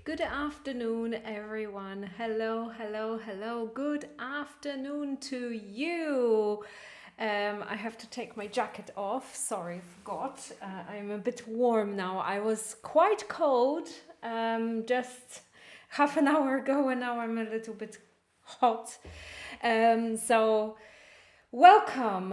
Good afternoon, everyone. Hello, hello, hello. Good afternoon to you. I have to take my jacket off. Sorry, I forgot. I'm a bit warm now. I was quite cold just half an hour ago, and now I'm a little bit hot. So welcome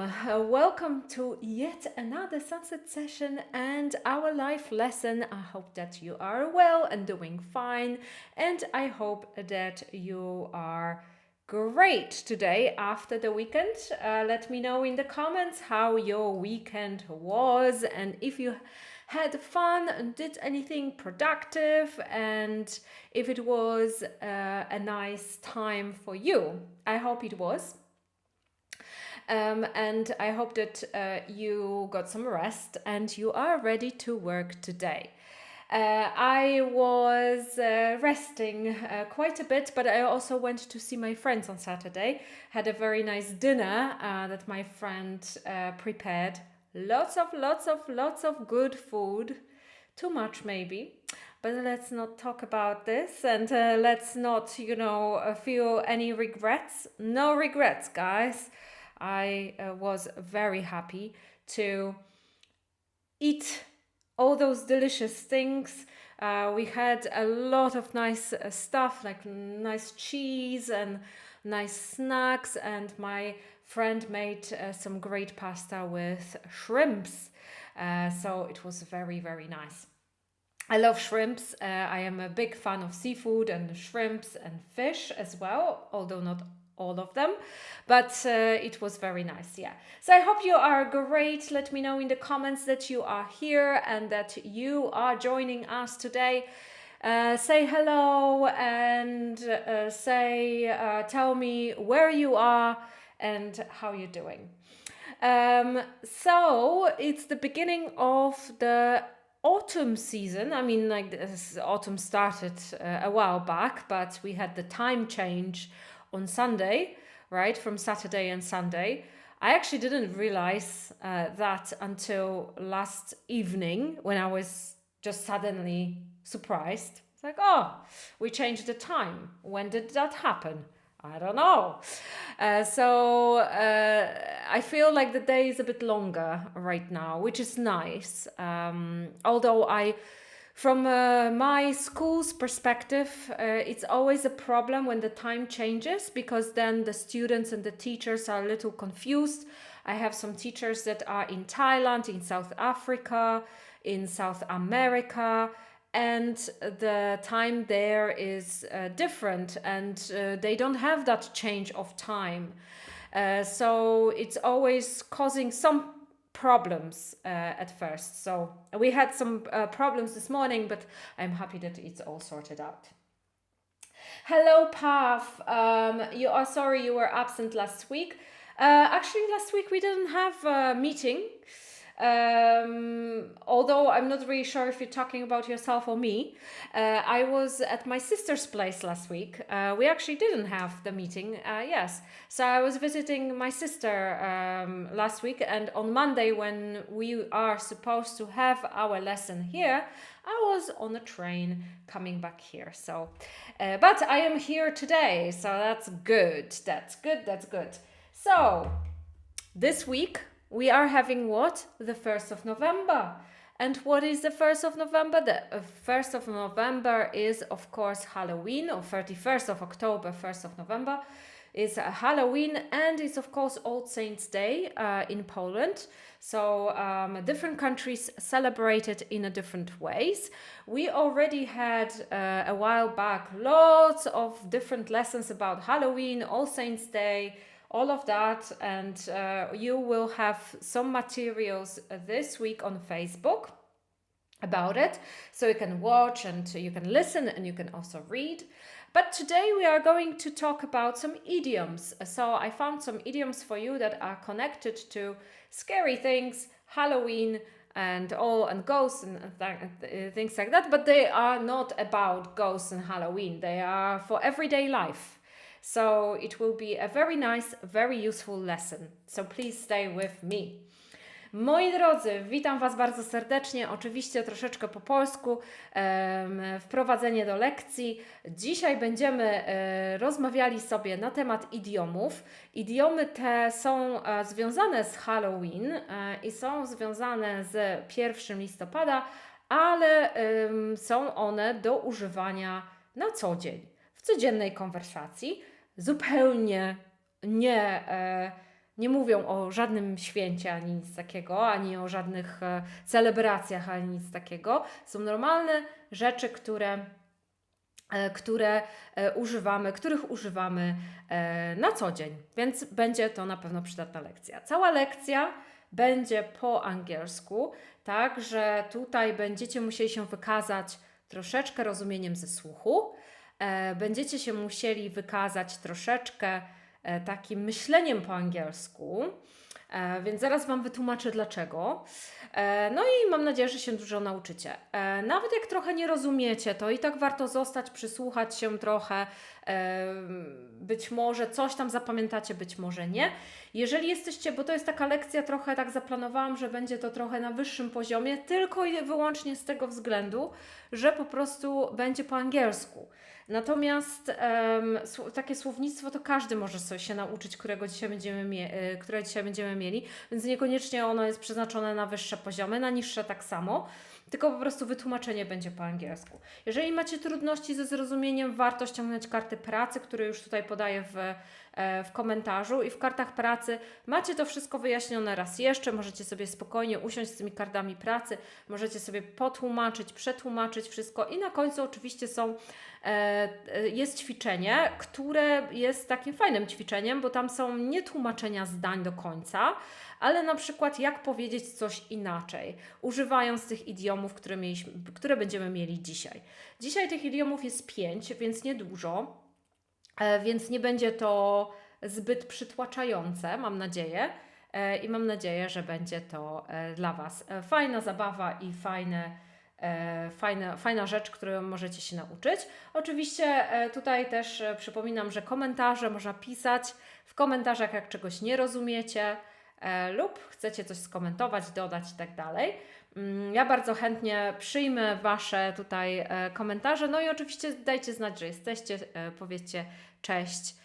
to yet another sunset session and our life lesson. I hope that you are well and doing fine, and I hope that you are great today after the weekend. Let me know in the comments how your weekend was and if you had fun and did anything productive, and if it was a nice time for you. I hope it was. And I hope that you got some rest and you are ready to work today. I was resting quite a bit, but I also went to see my friends on Saturday. Had a very nice dinner that my friend prepared. Lots of good food. Too much maybe. But let's not talk about this, and let's not, feel any regrets. No regrets, guys. I was very happy to eat all those delicious things. We had a lot of nice stuff, like nice cheese and nice snacks, and my friend made some great pasta with shrimps. So it was very, very nice. I love shrimps. I am a big fan of seafood and shrimps and fish as well, although not all of them, but it was very nice. Yeah, so I hope you are great. Let me know in the comments that you are here and that you are joining us today. Say hello and tell me where you are and how you're doing. So it's the beginning of the autumn season. I mean, like, this autumn started a while back, but we had the time change on Sunday, right, from Saturday and Sunday. I actually didn't realize that until last evening, when I was just suddenly surprised. It's like, oh, we changed the time. When did that happen? I don't know. So I feel like the day is a bit longer right now, which is nice. Although from my school's perspective, it's always a problem when the time changes, because then the students and the teachers are a little confused. I have some teachers that are in Thailand, in South Africa, in South America, and the time there is different, and they don't have that change of time. So it's always causing some problems at first. So we had some problems this morning, but I'm happy that it's all sorted out. Hello, Pav. You are sorry you were absent last week. Actually, last week we didn't have a meeting. Although I'm not really sure if you're talking about yourself or me. I was at my sister's place last week. We actually didn't have the meeting, yes. So I was visiting my sister last week, and on Monday, when we are supposed to have our lesson here, I was on a train coming back here. So, but I am here today, so that's good. That's good. So, this week, we are having what? The 1st of November. And what is the 1st of November? The 1st of November is, of course, Halloween, or 31st of October, 1st of November is Halloween, and it's, of course, All Saints' Day in Poland. So different countries celebrate it in a different ways. We already had a while back lots of different lessons about Halloween, All Saints' Day, all of that, and you will have some materials this week on Facebook about it, so you can watch and you can listen and you can also read. But today we are going to talk about some idioms. So I found some idioms for you that are connected to scary things, Halloween, and ghosts and things like that, but they are not about ghosts and Halloween. They are for everyday life. So it will be a very nice, very useful lesson. So please stay with me. Moi drodzy, witam Was bardzo serdecznie, oczywiście troszeczkę po polsku, wprowadzenie do lekcji. Dzisiaj będziemy rozmawiali sobie na temat idiomów. Idiomy te są związane z Halloween i są związane z 1 listopada, ale są one do używania na co dzień, w codziennej konwersacji, zupełnie nie mówią o żadnym święcie ani nic takiego, ani o żadnych celebracjach, ani nic takiego. Są normalne rzeczy, których używamy na co dzień, więc będzie to na pewno przydatna lekcja. Cała lekcja będzie po angielsku, tak, że tutaj będziecie musieli się wykazać troszeczkę rozumieniem ze słuchu, będziecie się musieli wykazać troszeczkę takim myśleniem po angielsku, więc zaraz Wam wytłumaczę dlaczego. No i mam nadzieję, że się dużo nauczycie. Nawet jak trochę nie rozumiecie, to i tak warto zostać, przysłuchać się trochę. Być może coś tam zapamiętacie, być może nie. Jeżeli jesteście, bo to jest taka lekcja, trochę tak zaplanowałam, że będzie to trochę na wyższym poziomie, tylko i wyłącznie z tego względu, że po prostu będzie po angielsku. Natomiast takie słownictwo to każdy może sobie się nauczyć, które dzisiaj będziemy mieli, więc niekoniecznie ono jest przeznaczone na wyższe poziomy, na niższe tak samo, tylko po prostu wytłumaczenie będzie po angielsku. Jeżeli macie trudności ze zrozumieniem, warto ściągnąć karty pracy, które już tutaj podaję w komentarzu, i w kartach pracy macie to wszystko wyjaśnione raz jeszcze, możecie sobie spokojnie usiąść z tymi kartami pracy, możecie sobie potłumaczyć, przetłumaczyć wszystko i na końcu oczywiście jest ćwiczenie, które jest takim fajnym ćwiczeniem, bo tam są nie tłumaczenia zdań do końca, ale na przykład jak powiedzieć coś inaczej, używając tych idiomów, które będziemy mieli dzisiaj. Dzisiaj tych idiomów jest 5, więc niedużo, więc nie będzie to zbyt przytłaczające, mam nadzieję. I mam nadzieję, że będzie to dla Was fajna zabawa i fajna rzecz, którą możecie się nauczyć. Oczywiście tutaj też przypominam, że komentarze można pisać w komentarzach, jak czegoś nie rozumiecie lub chcecie coś skomentować, dodać i tak dalej. Ja bardzo chętnie przyjmę Wasze tutaj komentarze, no i oczywiście dajcie znać, że jesteście, powiedzcie cześć,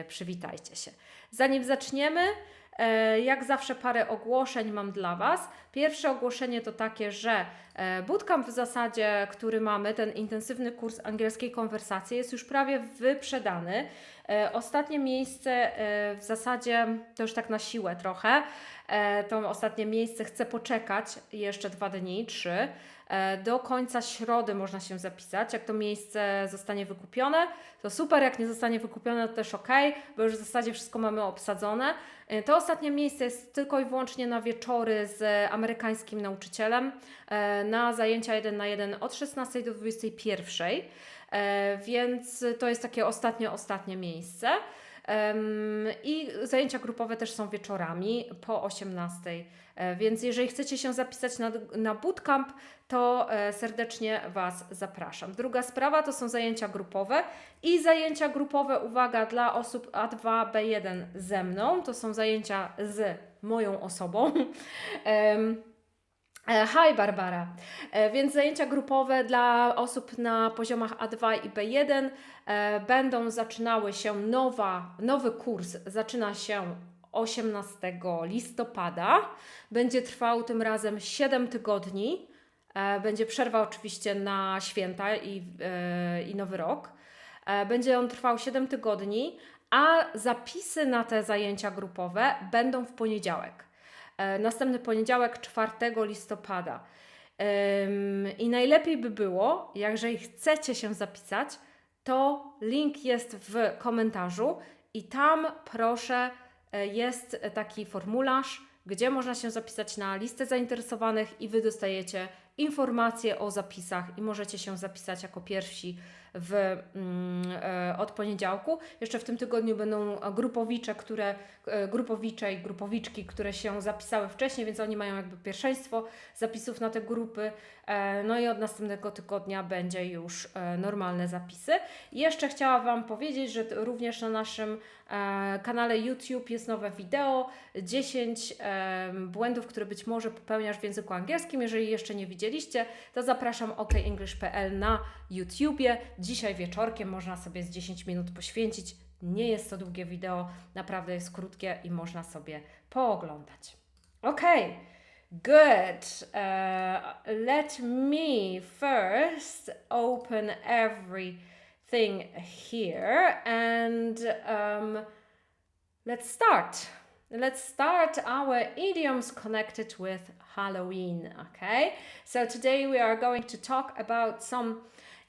przywitajcie się. Zanim zaczniemy, jak zawsze parę ogłoszeń mam dla Was. Pierwsze ogłoszenie to takie, że bootcamp w zasadzie, który mamy, ten intensywny kurs angielskiej konwersacji jest już prawie wyprzedany. Ostatnie miejsce w zasadzie, to już tak na siłę trochę, to ostatnie miejsce chcę poczekać jeszcze 2 dni, 3. Do końca środy można się zapisać. Jak to miejsce zostanie wykupione, to super, jak nie zostanie wykupione, to też ok, bo już w zasadzie wszystko mamy obsadzone. To ostatnie miejsce jest tylko i wyłącznie na wieczory z amerykańskim nauczycielem, na zajęcia 1 na 1 od 16 do 21, więc to jest takie ostatnie miejsce. I zajęcia grupowe też są wieczorami po 18. Więc jeżeli chcecie się zapisać na bootcamp, to serdecznie Was zapraszam. Druga sprawa to są zajęcia grupowe i zajęcia grupowe, uwaga, dla osób A2, B1 ze mną. To są zajęcia z moją osobą. Hi Barbara. Więc zajęcia grupowe dla osób na poziomach A2 i B1 będą zaczynały się, nowy kurs zaczyna się 18 listopada. Będzie trwał tym razem 7 tygodni. Będzie przerwa oczywiście na święta i Nowy Rok. Będzie on trwał 7 tygodni, a zapisy na te zajęcia grupowe będą w poniedziałek. Następny poniedziałek, 4 listopada. I najlepiej by było, jeżeli chcecie się zapisać, to link jest w komentarzu i tam proszę jest taki formularz, gdzie można się zapisać na listę zainteresowanych i Wy dostajecie informacje o zapisach i możecie się zapisać jako pierwsi od poniedziałku. Jeszcze w tym tygodniu będą grupowicze i grupowiczki, które się zapisały wcześniej, więc oni mają jakby pierwszeństwo zapisów na te grupy. No i od następnego tygodnia będzie już normalne zapisy. Jeszcze chciałam Wam powiedzieć, że również na naszym kanale YouTube jest nowe wideo 10 błędów, które być może popełniasz w języku angielskim. Jeżeli jeszcze nie widzieliście, to zapraszam okenglish.pl na YouTubie. Dzisiaj wieczorkiem można sobie z 10 minut poświęcić. Nie jest to długie wideo, naprawdę jest krótkie i można sobie pooglądać. Okay, good. Let me first open everything here and let's start. Let's start our idioms connected with Halloween, okay? So today we are going to talk about some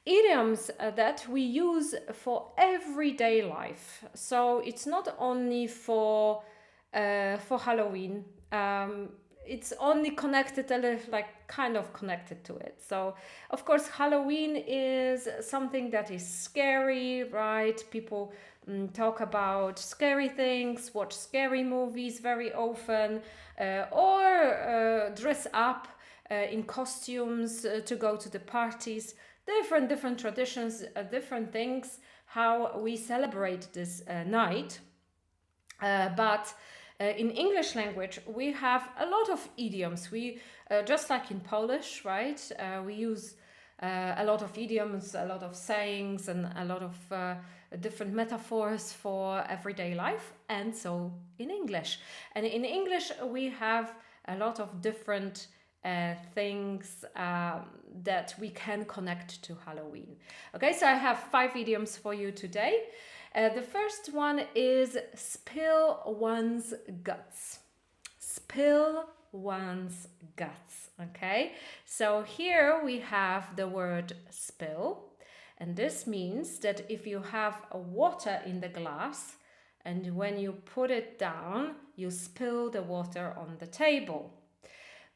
idioms that we use for everyday life. So it's not only for Halloween. It's only connected a little, like kind of connected to it. So of course Halloween is something that is scary, right? People talk about scary things, watch scary movies very often, or dress up in costumes to go to the parties. Different traditions, different things, how we celebrate this night. But in English language, we have a lot of idioms. We, just like in Polish, right? We use a lot of idioms, a lot of sayings, and a lot of different metaphors for everyday life. And so in English. And in English, we have a lot of different things that we can connect to Halloween. Okay, so I have 5 idioms for you today. The first one is spill one's guts. Spill one's guts. Okay, so here we have the word spill, and this means that if you have a water in the glass and when you put it down, you spill the water on the table.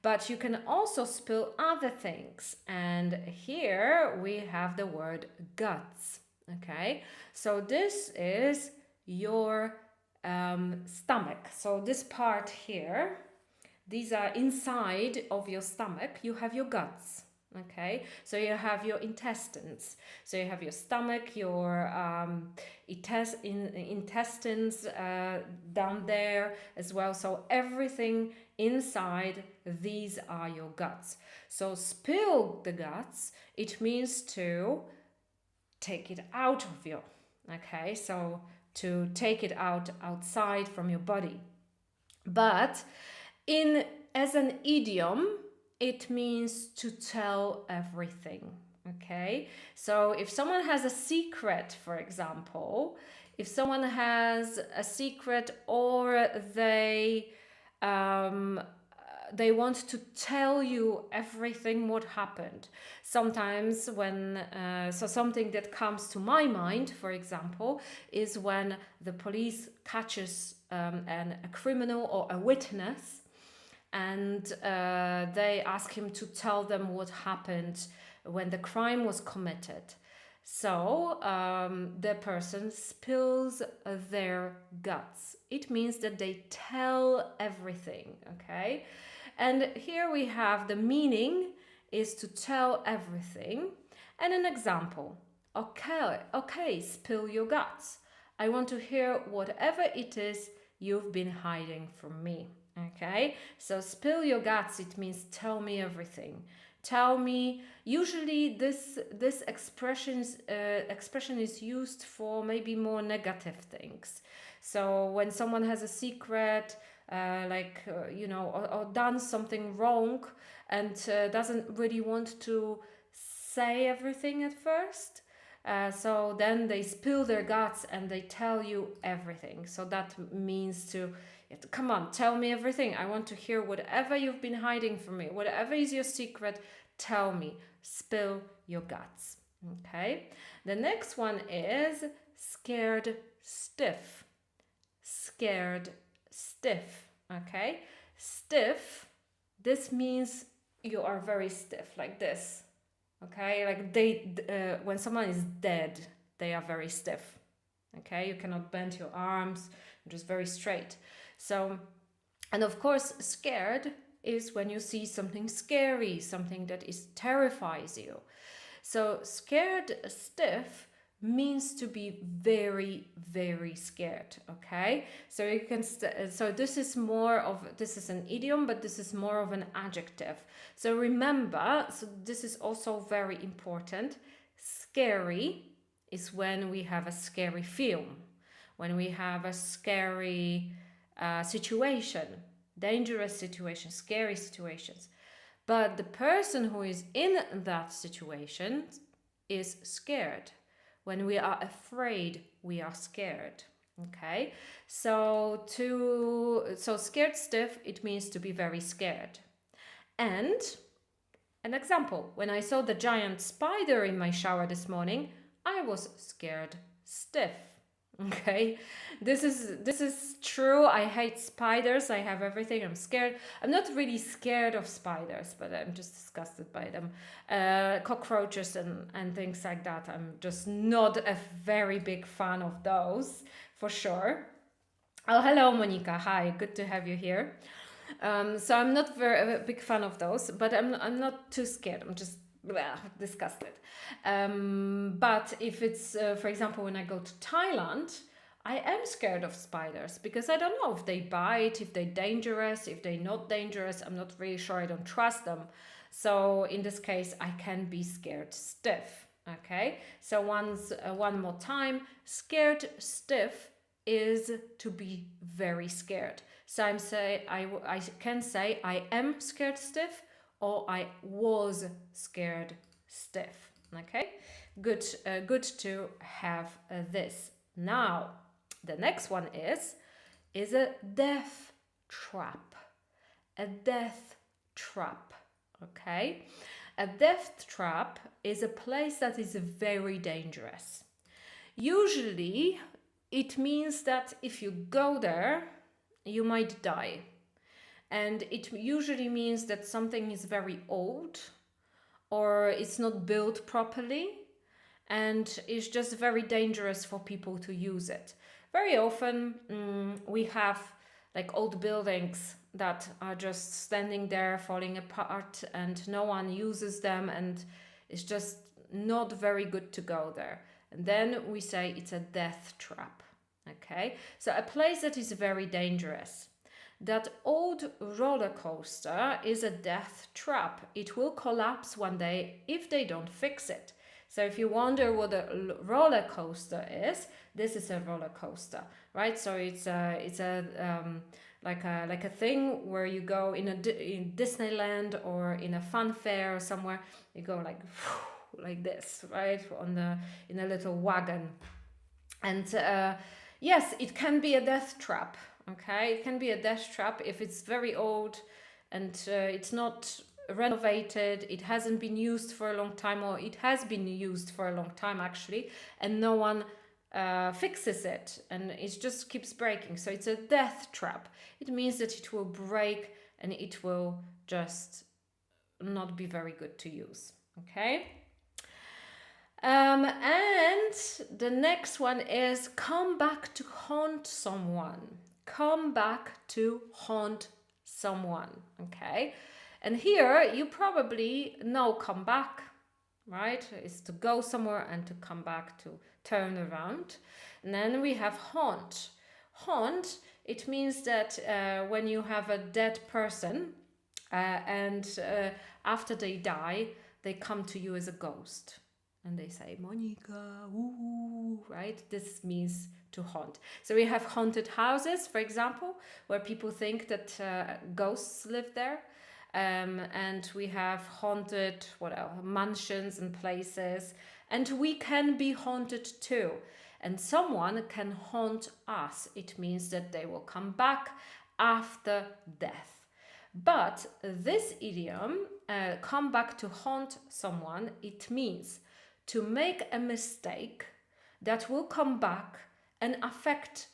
But you can also spill other things. And here we have the word guts. Okay, so this is your stomach. So this part here, these are inside of your stomach. You have your guts. Okay, so you have your intestines. So you have your stomach, your intestines down there as well. So everything inside, these are your guts. So spill the guts, it means to take it out of you. Okay, so to take it outside from your body. But as an idiom, it means to tell everything. Okay, so if someone has a secret, for example, if someone has a secret or they want to tell you everything what happened. Sometimes when, so something that comes to my mind, for example, is when the police catches a criminal or a witness, and they ask him to tell them what happened when the crime was committed. So the person spills their guts. It means that they tell everything, okay? And here we have the meaning is to tell everything. And an example. Okay, spill your guts. I want to hear whatever it is you've been hiding from me. Okay, so spill your guts, it means tell me everything. Tell me, usually this expression is used for maybe more negative things. So when someone has a secret, or done something wrong and doesn't really want to say everything at first, so then they spill their guts and they tell you everything. So that means to, come on, tell me everything. I want to hear whatever you've been hiding from me. Whatever is your secret, tell me. Spill your guts. Okay. The next one is scared stiff. Scared stiff. Okay. Stiff. This means you are very stiff, like this. Okay. Like when someone is dead, they are very stiff. Okay. You cannot bend your arms. You're just very straight. So, and of course, scared is when you see something scary, something that terrifies you. So scared stiff means to be very, very scared. Okay, so you can so this is an idiom, but this is more of an adjective. So remember, so this is also very important. Scary is when we have a scary film, when we have a scary situation, dangerous situation, scary situations. But the person who is in that situation is scared. When we are afraid, we are scared. Okay, so scared stiff, it means to be very scared. And an example, when I saw the giant spider in my shower this morning, I was scared stiff. Okay, this is true. I hate spiders. I have everything. I'm scared. I'm not really scared of spiders, but I'm just disgusted by them. Cockroaches and things like that. I'm just not a very big fan of those, for sure. Oh, hello, Monica. Hi, good to have you here. So I'm not a big fan of those, but I'm not too scared. I'm just disgusted. But if it's, for example, when I go to Thailand, I am scared of spiders because I don't know if they bite, if they're dangerous, if they're not dangerous. I'm not really sure. I don't trust them. So in this case, I can be scared stiff. Okay. So one more time, scared stiff is to be very scared. So I can say I am scared stiff, or I was scared stiff. Okay, good to have this. Now, the next one is a death trap. A death trap. Okay, a death trap is a place that is very dangerous. Usually, it means that if you go there, you might die. And it usually means that something is very old, or it's not built properly, and it's just very dangerous for people to use it. Very often we have like old buildings that are just standing there falling apart and no one uses them, and it's just not very good to go there. And then we say it's a death trap. Okay, so a place that is very dangerous. That old roller coaster is a death trap. It will collapse one day if they don't fix it. So if you wonder what a roller coaster is, this is a roller coaster, right? So it's like a thing where you go in Disneyland or in a fun fair or somewhere. You go like this, right? In a little wagon, and yes, it can be a death trap. Okay, it can be a death trap if it's very old and it's not renovated, it hasn't been used for a long time, or it has been used for a long time actually, and no one fixes it, and it just keeps breaking. So it's a death trap. It means that it will break and it will just not be very good to use. Okay. And the next one is come back to haunt someone. Come back to haunt someone. Okay. And here you probably know come back, right? It's to go somewhere and to come back, to turn around. And then we have haunt. Haunt, it means that when you have a dead person and after they die, they come to you as a ghost. And they say, Monica, woo, right? This means to haunt. So we have haunted houses, for example, where people think that ghosts live there. And we have haunted, mansions and places. And we can be haunted too. And someone can haunt us. It means that they will come back after death. But this idiom, come back to haunt someone, it means to make a mistake that will come back and affect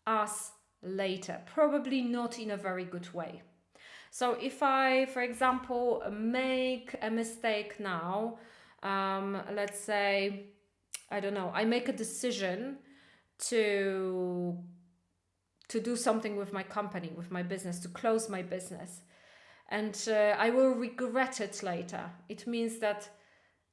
us later, probably not in a very good way. So if I, for example, make a mistake now, let's say, I don't know, I make a decision to do something with my company, with my business, to close my business. and I will regret it later. It means that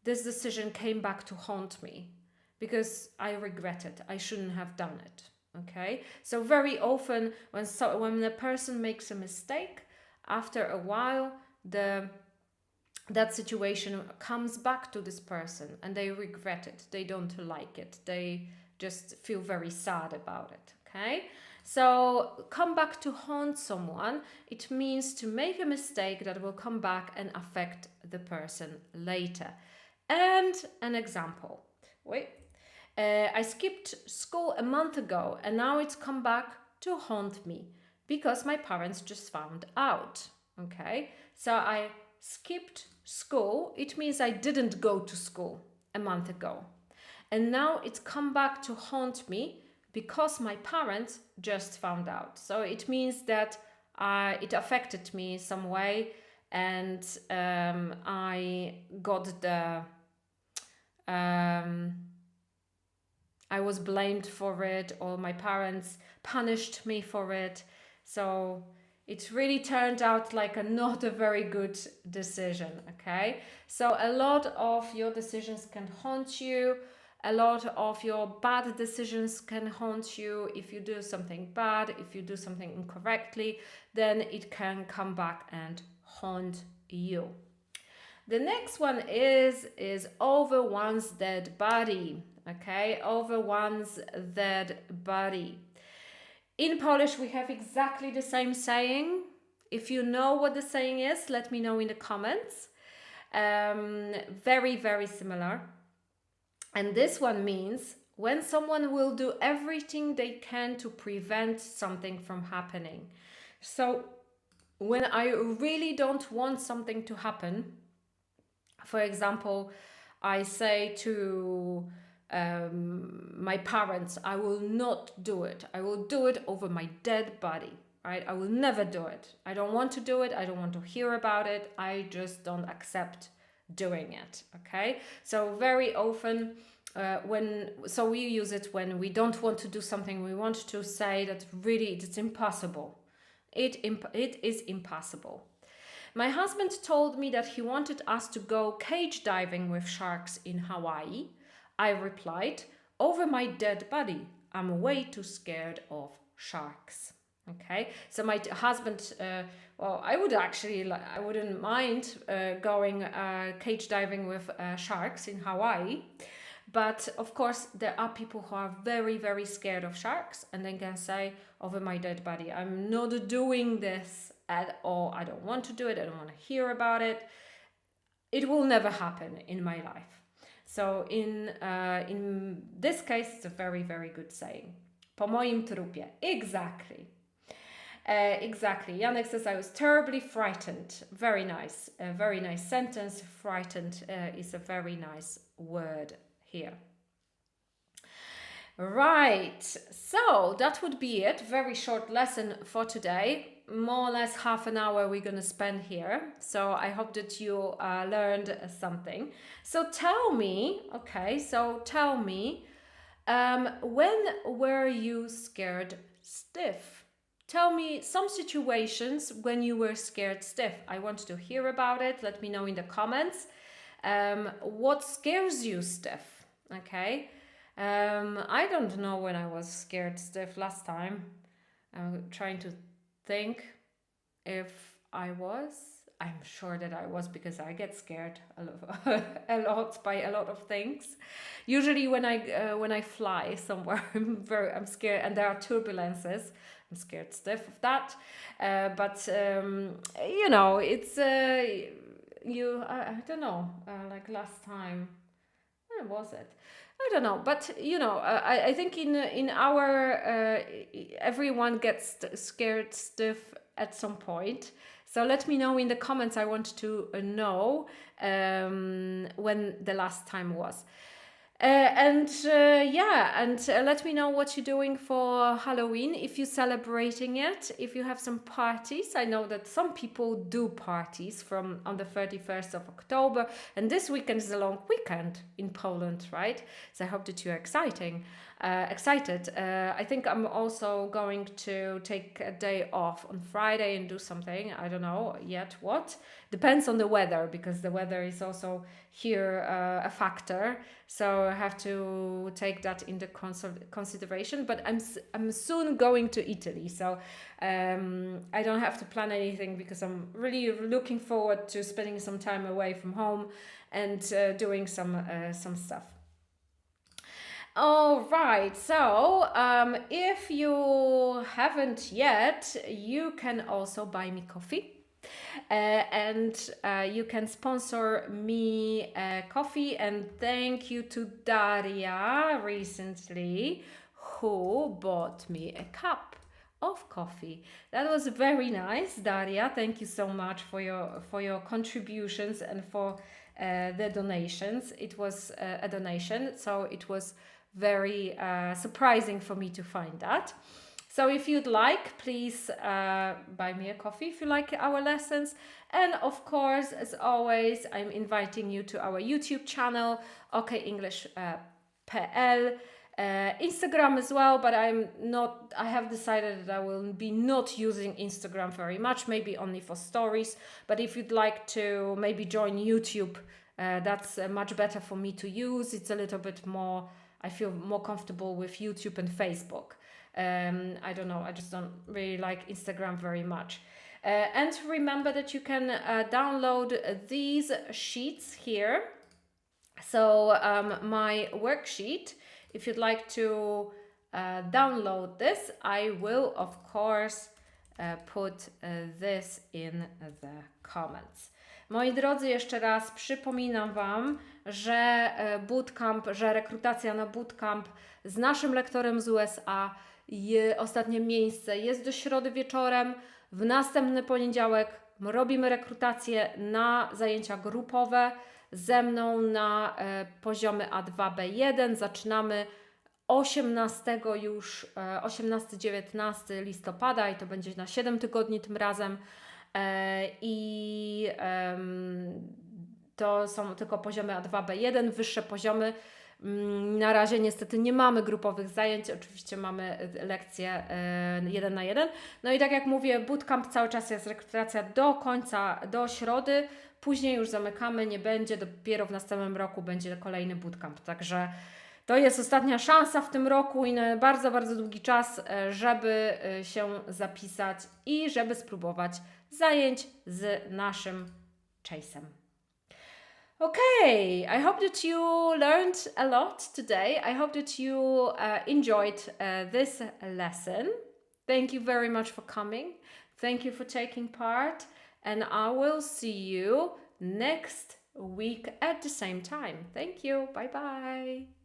this decision came back to haunt me because I regret it. I shouldn't have done it. Okay, so very often when a person makes a mistake, after a while that situation comes back to this person and they regret it. They don't like it. They just feel very sad about it. Okay, so come back to haunt someone. It means to make a mistake that will come back and affect the person later. And an example. I skipped school a month ago and now it's come back to haunt me because my parents just found out. Okay, so I skipped school. It means I didn't go to school a month ago. And now it's come back to haunt me because my parents just found out. So it means that it affected me some way, and I got I was blamed for it, or my parents punished me for it. So it really turned out like not a very good decision, okay? So a lot of your decisions can haunt you. A lot of your bad decisions can haunt you. If you do something bad, if you do something incorrectly, then it can come back and haunt you. The next one is over one's dead body, okay? Over one's dead body. In Polish, we have exactly the same saying. If you know what the saying is, let me know in the comments. Very, very similar. And this one means when someone will do everything they can to prevent something from happening. So when I really don't want something to happen, for example, I say to my parents, I will not do it. I will do it over my dead body, right? I will never do it. I don't want to do it. I don't want to hear about it. I just don't accept doing it, okay? So very often we use it when we don't want to do something. We want to say that really it's impossible. It is impossible. My husband told me that he wanted us to go cage diving with sharks in Hawaii. I replied, over my dead body. I'm way too scared of sharks. Okay, so my husband, I wouldn't mind going cage diving with sharks in Hawaii. But of course, there are people who are very, very scared of sharks and they can say, over my dead body, I'm not doing this at all. I don't want to do it. I don't want to hear about it. It will never happen in my life. So in this case, it's a very, very good saying. Po moim trupie. Exactly. Exactly. Janek says, I was terribly frightened. Very nice. A very nice sentence. Frightened is a very nice word here. Right. So that would be it. Very short lesson for today. More or less half an hour we're going to spend here. So I hope that you learned something. So tell me, when were you scared stiff? Tell me some situations when you were scared stiff. I want to hear about it. Let me know in the comments. What scares you stiff? Okay. I don't know when I was scared stiff last time. I'm trying to think if I was. I'm sure that I was, because I get scared a lot by a lot of things. Usually when I fly somewhere, I'm scared, and there are turbulences. I'm scared stiff of that. But it's I don't know. Like last time, where was it? I don't know, but I think in our everyone gets scared stiff at some point. So let me know in the comments. I want to know when the last time was. Let me know what you're doing for Halloween, if you're celebrating it, if you have some parties. I know that some people do parties from on the 31st of October, and this weekend is a long weekend in Poland, right? So I hope that you're excited. I think I'm also going to take a day off on Friday and do something. I don't know yet what. Depends on the weather, because the weather is also here a factor. So I have to take that into consideration. But I'm soon going to Italy, so I don't have to plan anything, because I'm really looking forward to spending some time away from home and doing some stuff. All right, so if you haven't yet, you can also buy me coffee. And you can sponsor me coffee. And thank you to Daria recently, who bought me a cup of coffee. That was very nice, Daria. Thank you so much for your contributions and for the donations. It was a donation, so it was very surprising for me to find that. So if you'd like, please buy me a coffee if you like our lessons. And of course, as always, I'm inviting you to our YouTube channel, OK English PL, Instagram as well, but I have decided that I will be not using Instagram very much, maybe only for stories. But if you'd like to maybe join YouTube, that's much better for me to use. It's a little bit more, I feel more comfortable with YouTube and Facebook. I don't know, I just don't really like Instagram very much. And remember that you can download these sheets here. So my worksheet, if you'd like to download this, I will of course put this in the comments. Moi drodzy, jeszcze raz przypominam Wam, że bootcamp, że rekrutacja na bootcamp z naszym lektorem z USA, ostatnie miejsce jest do środy wieczorem. W następny poniedziałek robimy rekrutację na zajęcia grupowe ze mną na poziomy A2, B1. Zaczynamy 18-19 listopada i to będzie na 7 tygodni tym razem. To są tylko poziomy A2, B1, wyższe poziomy. Na razie niestety nie mamy grupowych zajęć, oczywiście mamy lekcje 1 na 1. No i tak jak mówię, bootcamp cały czas jest rekrutacja do końca, do środy, później już zamykamy, nie będzie, dopiero w następnym roku będzie kolejny bootcamp, także to jest ostatnia szansa w tym roku i na bardzo, bardzo długi czas, żeby się zapisać i żeby spróbować zajęć z naszym Chase'em. Okay, I hope that you learned a lot today. I hope that you enjoyed this lesson. Thank you very much for coming. Thank you for taking part. And I will see you next week at the same time. Thank you. Bye bye.